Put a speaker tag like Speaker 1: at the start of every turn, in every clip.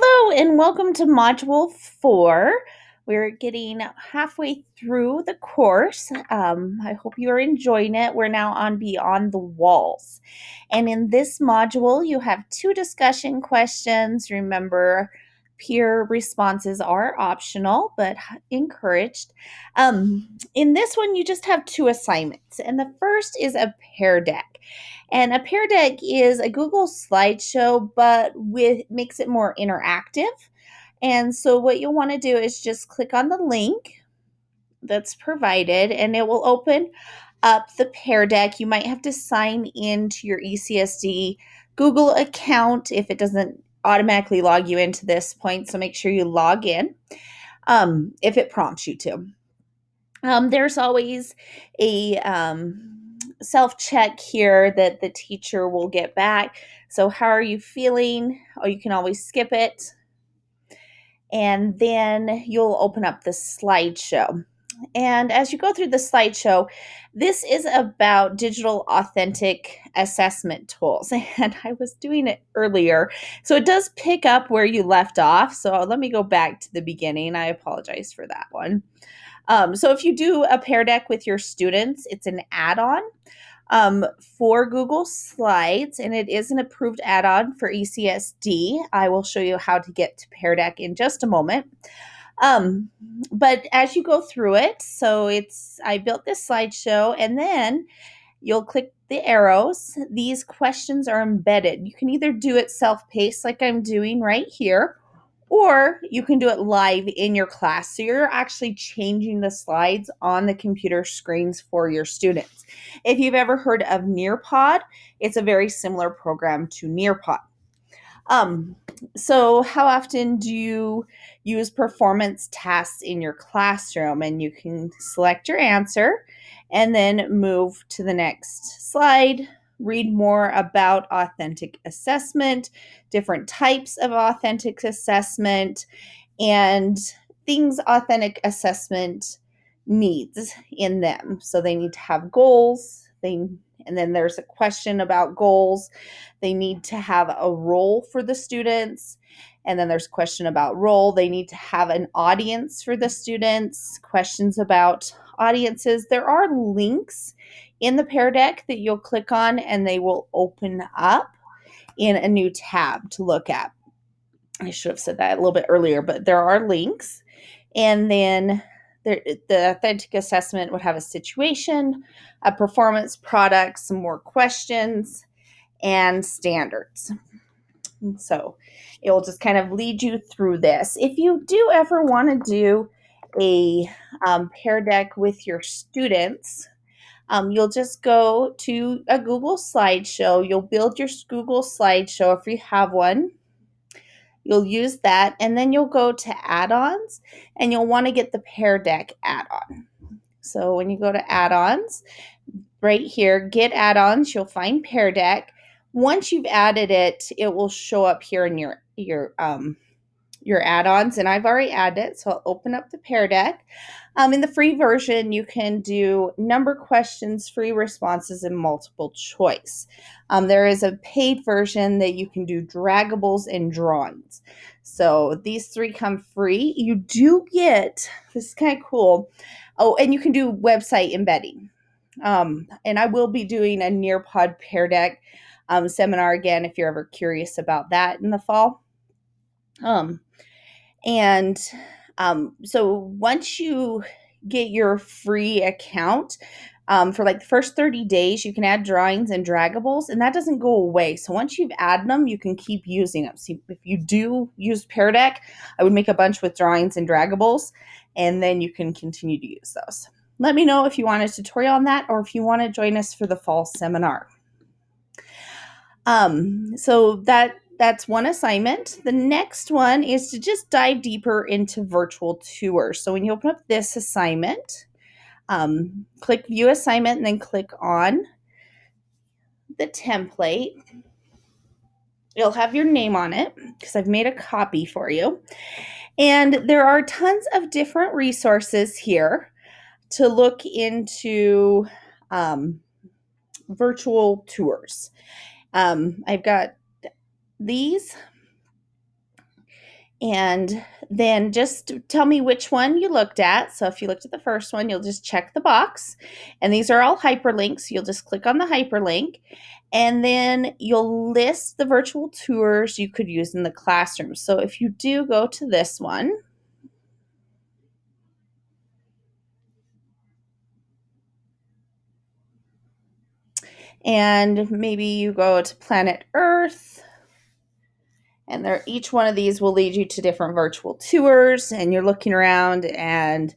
Speaker 1: Hello and welcome to Module 4. We're getting halfway through the course. I hope you are enjoying it. We're now on Beyond the Walls. And in this module, you have 2 discussion questions. Remember, peer responses are optional but encouraged. In this one, you just have 2 assignments. And the first is a pear deck. And a pear deck is a Google slideshow, but makes it more interactive. And so what you'll want to do is just click on the link that's provided and it will open up the pear deck. You might have to sign into your ECSD Google account if it doesn't automatically log you into this point. So make sure you log in if it prompts you to. There's always a self-check here that the teacher will get back. So how are you feeling? Oh, you can always skip it. And then you'll open up the slideshow. And as you go through the slideshow, this is about digital authentic assessment tools. And I was doing it earlier. So it does pick up where you left off. So let me go back to the beginning. I apologize for that one. So if you do a pear deck with your students, it's an add-on for Google Slides, and it is an approved add-on for ECSD. I will show you how to get to pear deck in just a moment. But as you go through it, I built this slideshow, and then you'll click the arrows. These questions are embedded. You can either do it self-paced like I'm doing right here, or you can do it live in your class. So you're actually changing the slides on the computer screens for your students. If you've ever heard of Nearpod, it's a very similar program to Nearpod. So how often do you use performance tasks in your classroom? And you can select your answer and then move to the next slide. Read more about authentic assessment, different types of authentic assessment, and things authentic assessment needs in them. So they need to have goals. And then there's a question about goals. They need to have a role for the students. And then there's a question about role. They need to have an audience for the students, questions about audiences. There are links in the pear deck that you'll click on and they will open up in a new tab to look at. I should have said that a little bit earlier, but there are links. And then the authentic assessment would have a situation, a performance product, some more questions, and standards. So it will just kind of lead you through this. If you do ever want to do a pear deck with your students, you'll just go to a Google slideshow. You'll build your Google slideshow if you have one. You'll use that, and then you'll go to add-ons, and you'll want to get the pear deck add-on. So when you go to add-ons, right here, get add-ons, you'll find pear deck. Once you've added it, it will show up here in your add-ons, and I've already added it, so I'll open up the pear deck. In the free version, you can do number questions, free responses, and multiple choice. There is a paid version that you can do draggables and drawings. So these 3 come free. You do get, this is kind of cool. Oh, and you can do website embedding. And I will be doing a Nearpod pear deck seminar again if you're ever curious about that in the fall. So once you get your free account, for like the first 30 days, you can add drawings and draggables, and that doesn't go away. So once you've added them, you can keep using them. See, if you do use Pear Deck, I would make a bunch with drawings and draggables, and then you can continue to use those. Let me know if you want a tutorial on that or if you want to join us for the fall seminar. So that's one assignment. The next one is to just dive deeper into virtual tours. So when you open up this assignment, click View Assignment and then click on the template. You'll have your name on it because I've made a copy for you. And there are tons of different resources here to look into virtual tours. I've got these. And then just tell me which one you looked at. So if you looked at the first one, you'll just check the box. And these are all hyperlinks. You'll just click on the hyperlink. And then you'll list the virtual tours you could use in the classroom. So if you do go to this one, and maybe you go to Planet Earth, and each one of these will lead you to different virtual tours, and you're looking around, and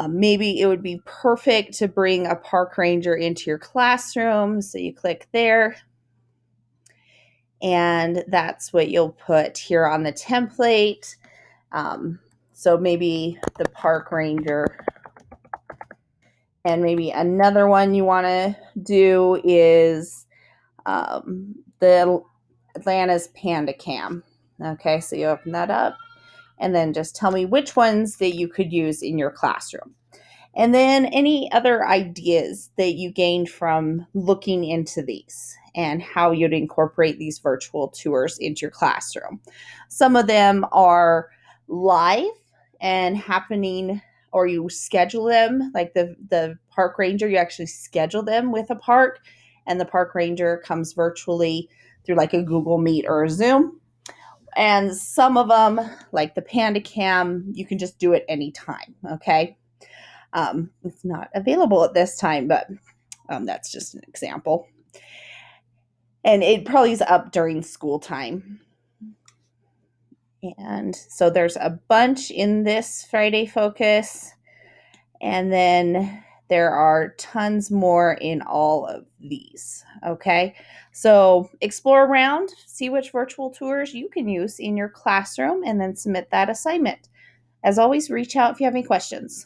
Speaker 1: maybe it would be perfect to bring a park ranger into your classroom. So you click there, and that's what you'll put here on the template. So maybe the park ranger. And maybe another one you want to do is the Atlanta's Panda Cam. Okay, so you open that up, and then just tell me which ones that you could use in your classroom. And then any other ideas that you gained from looking into these and how you'd incorporate these virtual tours into your classroom. Some of them are live and happening, or you schedule them, like the park ranger, you actually schedule them with a park, and the park ranger comes virtually through like a Google Meet or a Zoom. And some of them, like the Panda Cam, you can just do it anytime. Okay. It's not available at this time, but that's just an example. And it probably is up during school time. And so there's a bunch in this Friday Focus. And then there are tons more in all of these. Okay. So explore around, see which virtual tours you can use in your classroom, and then submit that assignment. As always, reach out if you have any questions.